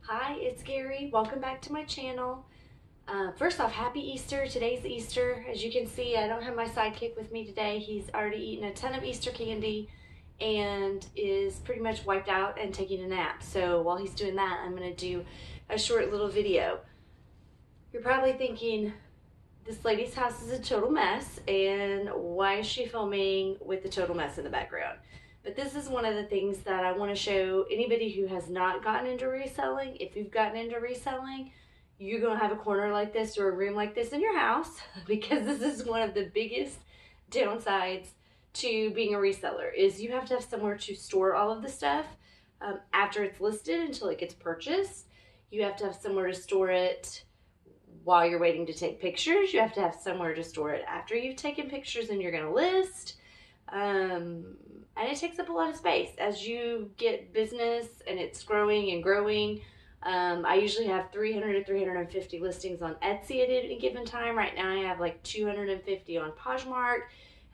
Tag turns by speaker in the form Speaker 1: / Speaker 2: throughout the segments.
Speaker 1: Hi, it's Gary. Welcome back to my channel. First off, happy Easter. Today's Easter. As you can see, I don't have my sidekick with me today. He's already eaten a ton of Easter candy and is pretty much wiped out and taking a nap. So while he's doing that, I'm going to do a short little video. You're probably thinking, this lady's house is a total mess, and why is she filming with the total mess in the background? But this is one of the things that I want to show anybody who has not gotten into reselling. If you've gotten into reselling, you're going to have a corner like this or a room like this in your house because this is one of the biggest downsides to being a reseller is you have to have somewhere to store all of the stuff after it's listed until it gets purchased. You have to have somewhere to store it while you're waiting to take pictures. You have to have somewhere to store it after you've taken pictures and you're going to list. And it takes up a lot of space as you get business and it's growing and growing. I usually have 300 to 350 listings on Etsy at any given time. Right now I have like 250 on Poshmark,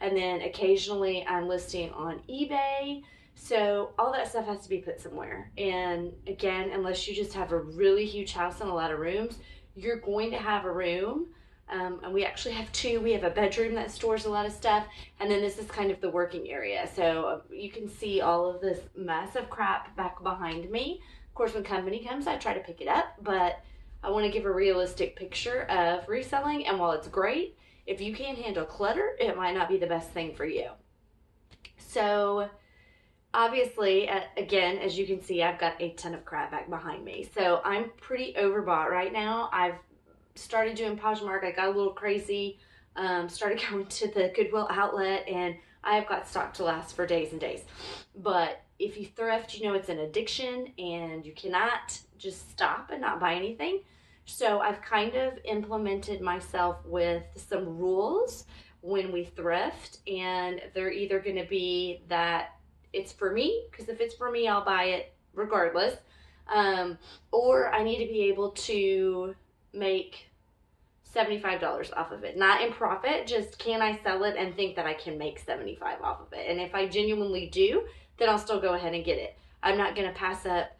Speaker 1: and then occasionally I'm listing on eBay. So all that stuff has to be put somewhere. And again, unless you just have a really huge house and a lot of rooms, you're going to have a room. And we actually have two. We have a bedroom that stores a lot of stuff, and then this is kind of the working area. So you can see all of this mess of crap back behind me. Of course, when company comes, I try to pick it up, but I want to give a realistic picture of reselling. And while it's great, if you can't handle clutter, it might not be the best thing for you. So obviously, again, as you can see, I've got a ton of crap back behind me. So I'm pretty overbought right now. I've started doing Poshmark. I got a little crazy, started going to the Goodwill outlet, and I have got stock to last for days and days. But if you thrift, you know it's an addiction and you cannot just stop and not buy anything. So I've kind of implemented myself with some rules when we thrift, and they're either going to be that it's for me, because if it's for me, I'll buy it regardless, or I need to be able to make $75 off of it. Not in profit, just can I sell it and think that I can make $75 off of it. And if I genuinely do, then I'll still go ahead and get it. I'm not going to pass up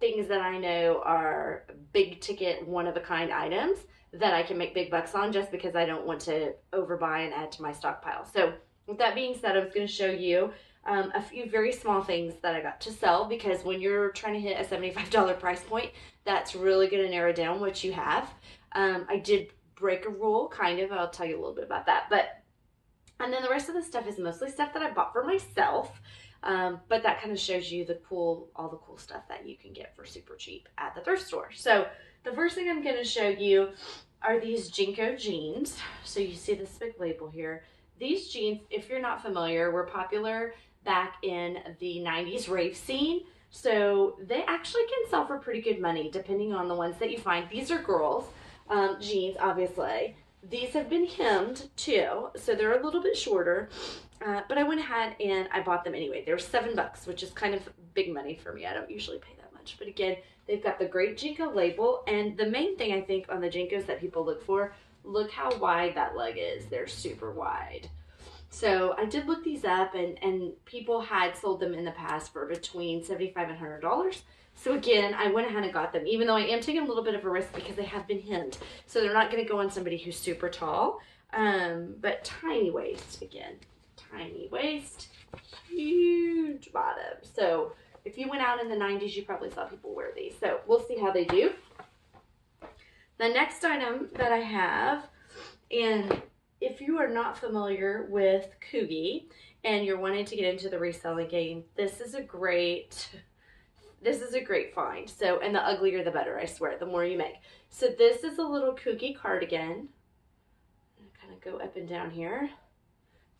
Speaker 1: things that I know are big ticket, one-of-a-kind items that I can make big bucks on just because I don't want to overbuy and add to my stockpile. So with that being said, I was going to show you a few very small things that I got to sell, because when you're trying to hit a $75 price point, that's really going to narrow down what you have. I did break a rule, kind of. I'll tell you a little bit about that. And then the rest of the stuff is mostly stuff that I bought for myself. But that kind of shows you all the cool stuff that you can get for super cheap at the thrift store. So the first thing I'm going to show you are these Jinko jeans. So you see this big label here. These jeans, if you're not familiar, were popular back in the 90s rave scene. So they actually can sell for pretty good money depending on the ones that you find. These are girls' jeans, obviously. These have been hemmed too, so they're a little bit shorter. But I went ahead and I bought them anyway. They were $7, which is kind of big money for me. I don't usually pay that much. But again, they've got the great Jinko label. And the main thing I think on the Jinkos that people look for, look how wide that leg is. They're super wide. So I did look these up, and people had sold them in the past for between $75 and $100. So again, I went ahead and got them, even though I am taking a little bit of a risk because they have been hemmed. So they're not going to go on somebody who's super tall, but tiny waist, again, tiny waist, huge bottom. So if you went out in the 90s, you probably saw people wear these. So we'll see how they do. The next item that I have, and if you are not familiar with Coogie and you're wanting to get into the reselling game, this is a great find. So, and the uglier the better, I swear, the more you make. So this is a little Coogie cardigan. I'll kind of go up and down here.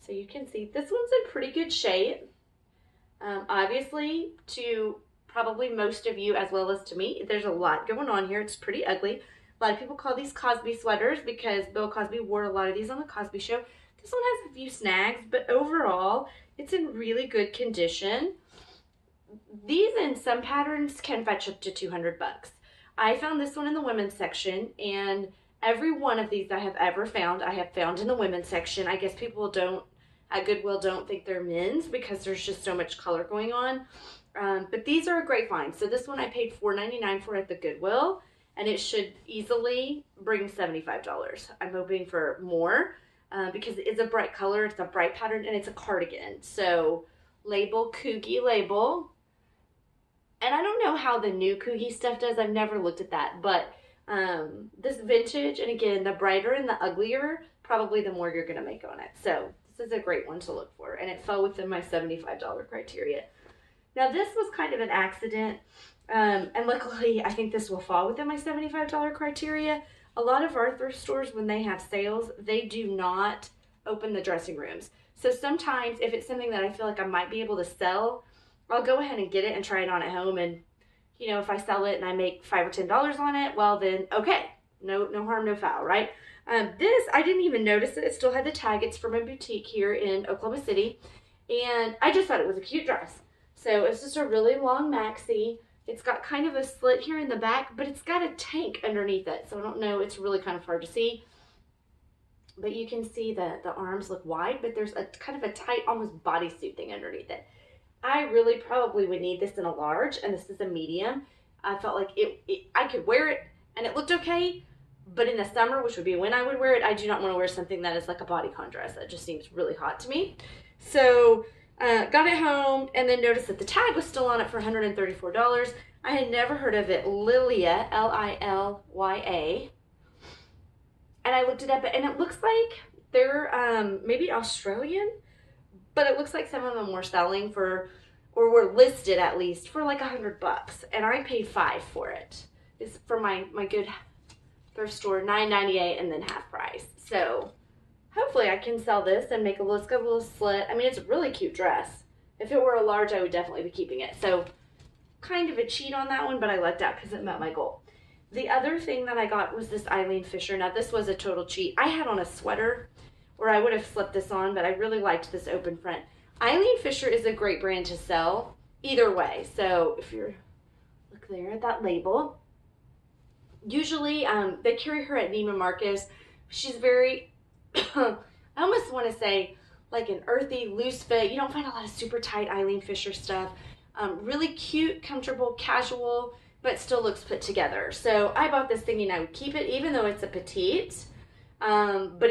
Speaker 1: So you can see this one's in pretty good shape. Obviously, to probably most of you as well as to me, there's a lot going on here. It's pretty ugly. A lot of people call these Cosby sweaters because Bill Cosby wore a lot of these on the Cosby Show. This one has a few snags, but overall, it's in really good condition. These in some patterns can fetch up to 200 bucks. I found this one in the women's section, and every one of these I have ever found, I have found in the women's section. I guess people at Goodwill don't think they're men's because there's just so much color going on. But these are a great find. So this one I paid $4.99 for at the Goodwill, and it should easily bring $75. I'm hoping for more because it's a bright color, it's a bright pattern, and it's a cardigan. So label, Coogie label. And I don't know how the new Coogie stuff does. I've never looked at that. But this vintage, and again, the brighter and the uglier, probably the more you're going to make on it. So this is a great one to look for. And it fell within my $75 criteria. Now this was kind of an accident. And luckily, I think this will fall within my $75 criteria. A lot of our thrift stores, when they have sales, they do not open the dressing rooms. So sometimes if it's something that I feel like I might be able to sell, I'll go ahead and get it and try it on at home. And, you know, if I sell it and I make $5 or $10 on it, well then, okay, no harm, no foul, right? This, I didn't even notice it. It still had the tag. It's from a boutique here in Oklahoma City. And I just thought it was a cute dress. So it's just a really long maxi. It's got kind of a slit here in the back, but it's got a tank underneath it. So I don't know, it's really kind of hard to see. But you can see that the arms look wide, but there's a kind of a tight, almost bodysuit thing underneath it. I really probably would need this in a large, and this is a medium. I felt like I could wear it, and it looked okay, but in the summer, which would be when I would wear it, I do not want to wear something that is like a bodycon dress. That just seems really hot to me. So got it home, and then noticed that the tag was still on it for $134. I had never heard of it, Lilia, L-I-L-Y-A. And I looked it up, and it looks like they're maybe Australian, but it looks like some of them were selling for, or were listed at least, for like $100. And I paid $5 for it. It's for my good thrift store, $9.98 and then half price. So hopefully I can sell this and make a little, it's got a little slit. I mean, it's a really cute dress. If it were a large, I would definitely be keeping it. So kind of a cheat on that one, but I lucked out because it met my goal. The other thing that I got was this Eileen Fisher. Now this was a total cheat. I had on a sweater, or I would have slipped this on, but I really liked this open front. Eileen Fisher is a great brand to sell either way. So if you're, look there at that label. Usually they carry her at Neiman Marcus. She's very, I almost want to say like an earthy, loose fit. You don't find a lot of super tight Eileen Fisher stuff. Really cute, comfortable, casual, but still looks put together. So I bought this thinking I would keep it, even though it's a petite. But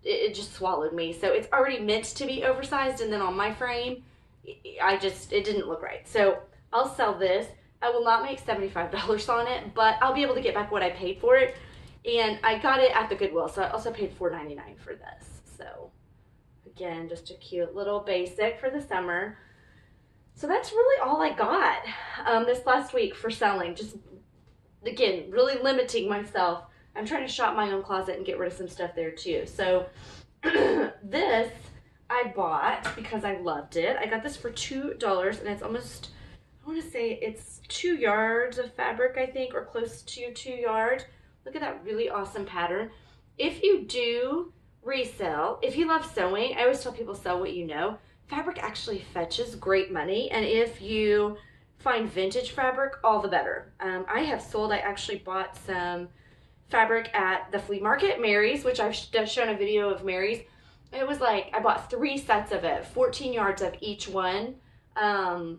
Speaker 1: it just swallowed me. So it's already meant to be oversized, and then on my frame, it didn't look right. So I'll sell this. I will not make $75 on it, but I'll be able to get back what I paid for it. And I got it at the Goodwill, so I also paid $4.99 for this. So again, just a cute little basic for the summer. So that's really all I got this last week for selling. Just, again, really limiting myself. I'm trying to shop my own closet and get rid of some stuff there too. So this I bought because I loved it. I got this for $2, and it's almost, I want to say it's 2 yards of fabric, I think, or close to 2 yards. Look at that really awesome pattern. If you do resell, if you love sewing, I always tell people sell what you know. Fabric actually fetches great money, and if you find vintage fabric, all the better. I have sold, I actually bought some fabric at the flea market, Mary's, which I've shown a video of Mary's. It was like, I bought 3 sets of it, 14 yards of each one, for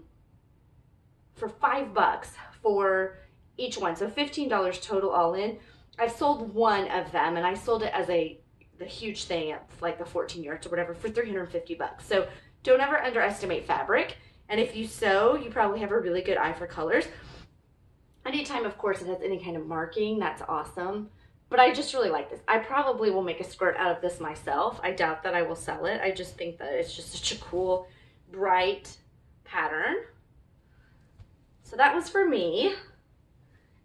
Speaker 1: $5 for each one. So $15 total all in. I've sold one of them, and I sold it as the huge thing, it's like the 14 yards or whatever, for $350. So don't ever underestimate fabric. And if you sew, you probably have a really good eye for colors. Anytime, of course, it has any kind of marking, that's awesome. But I just really like this. I probably will make a skirt out of this myself. I doubt that I will sell it. I just think that it's just such a cool, bright pattern. So that was for me.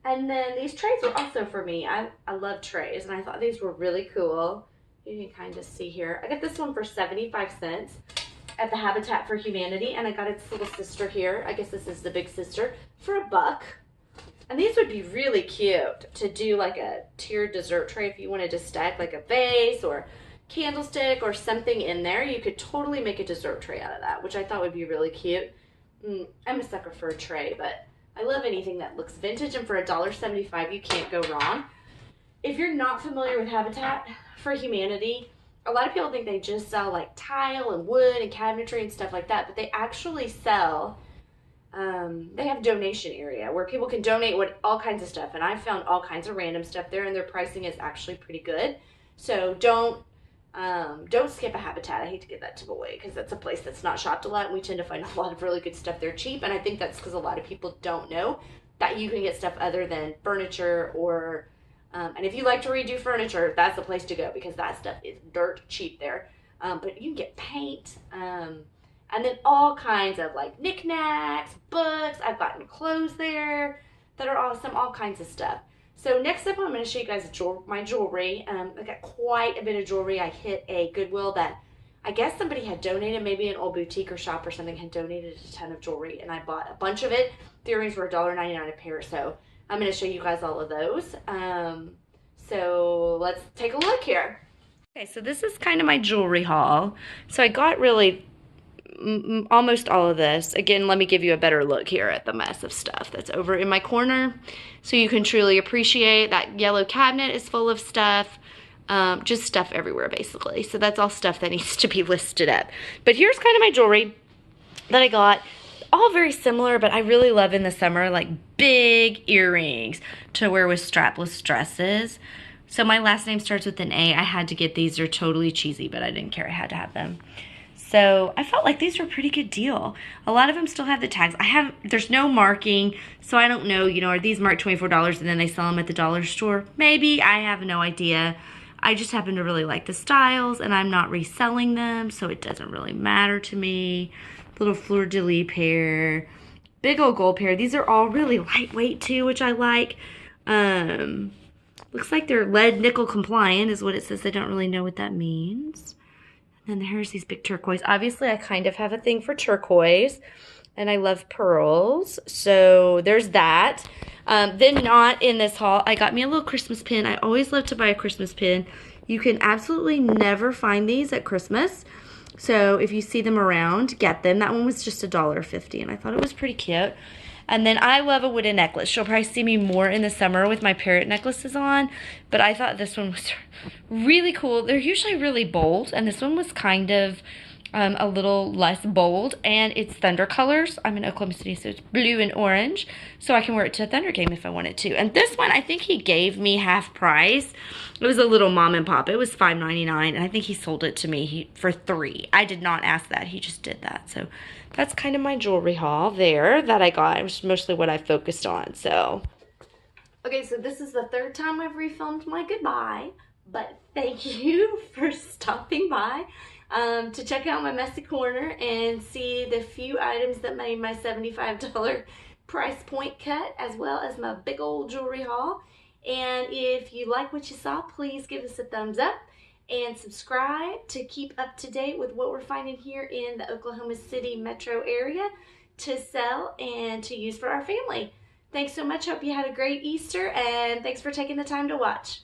Speaker 1: And then these trays were also for me. I love trays, and I thought these were really cool. You can kind of see here. I got this one for 75 cents at the Habitat for Humanity, and I got its little sister here. I guess this is the big sister, for $1. And these would be really cute to do like a tiered dessert tray if you wanted to stack like a vase or candlestick or something in there. You could totally make a dessert tray out of that, which I thought would be really cute. I'm a sucker for a tray, but I love anything that looks vintage, and for $1.75 you can't go wrong. If you're not familiar with Habitat for Humanity, a lot of people think they just sell like tile and wood and cabinetry and stuff like that, but they actually sell they have donation area where people can donate all kinds of stuff, and I found all kinds of random stuff there, and their pricing is actually pretty good. So don't skip a Habitat. I hate to give that tip away because that's a place that's not shopped a lot, and we tend to find a lot of really good stuff there cheap, and I think that's because a lot of people don't know that you can get stuff other than furniture or and if you like to redo furniture, that's the place to go because that stuff is dirt cheap there. But you can get paint, and then all kinds of like knickknacks, books. I've gotten clothes there that are awesome, all kinds of stuff. So next up, I'm going to show you guys my jewelry. I got quite a bit of jewelry. I hit a Goodwill that I guess somebody had donated, maybe an old boutique or shop or something had donated a ton of jewelry, and I bought a bunch of it. The earrings were $1.99 a pair, so I'm going to show you guys all of those. So let's take a look here. Okay, so this is kind of my jewelry haul. So I got really almost all of this. Again, let me give you a better look here at the mess of stuff that's over in my corner so you can truly appreciate. That yellow cabinet is full of stuff. Just stuff everywhere, basically. So that's all stuff that needs to be listed up. But here's kind of my jewelry that I got. All very similar, but I really love in the summer, like big earrings to wear with strapless dresses. So my last name starts with an A. I had to get these. They're totally cheesy, but I didn't care. I had to have them. So I felt like these were a pretty good deal. A lot of them still have the tags. There's no marking, so I don't know, are these marked $24 and then they sell them at the dollar store? Maybe, I have no idea. I just happen to really like the styles, and I'm not reselling them, so it doesn't really matter to me. Little fleur-de-lis pair, big old gold pair. These are all really lightweight too, which I like. Looks like they're lead nickel compliant is what it says. I don't really know what that means. And then here's these big turquoise. Obviously, I kind of have a thing for turquoise, and I love pearls. So there's that. Then not in this haul, I got me a little Christmas pin. I always love to buy a Christmas pin. You can absolutely never find these at Christmas. So if you see them around, get them. That one was just $1.50, and I thought it was pretty cute. And then I love a wooden necklace. You'll probably see me more in the summer with my parrot necklaces on, but I thought this one was really cool. They're usually really bold, and this one was kind of a little less bold, and it's Thunder colors. I'm in Oklahoma City, so it's blue and orange, so I can wear it to a Thunder game if I wanted to. And this one, I think he gave me half price. It was a little mom and pop. It was $5.99, and I think he sold it to me for $3. I did not ask that. He just did that. So that's kind of my jewelry haul there that I got. It was mostly what I focused on. So okay, so this is the third time I've refilmed my goodbye, but thank you for stopping by to check out my messy corner and see the few items that made my $75 price point cut, as well as my big old jewelry haul. And if you like what you saw, please give us a thumbs up and subscribe to keep up to date with what we're finding here in the Oklahoma City metro area to sell and to use for our family. Thanks so much. Hope you had a great Easter, and thanks for taking the time to watch.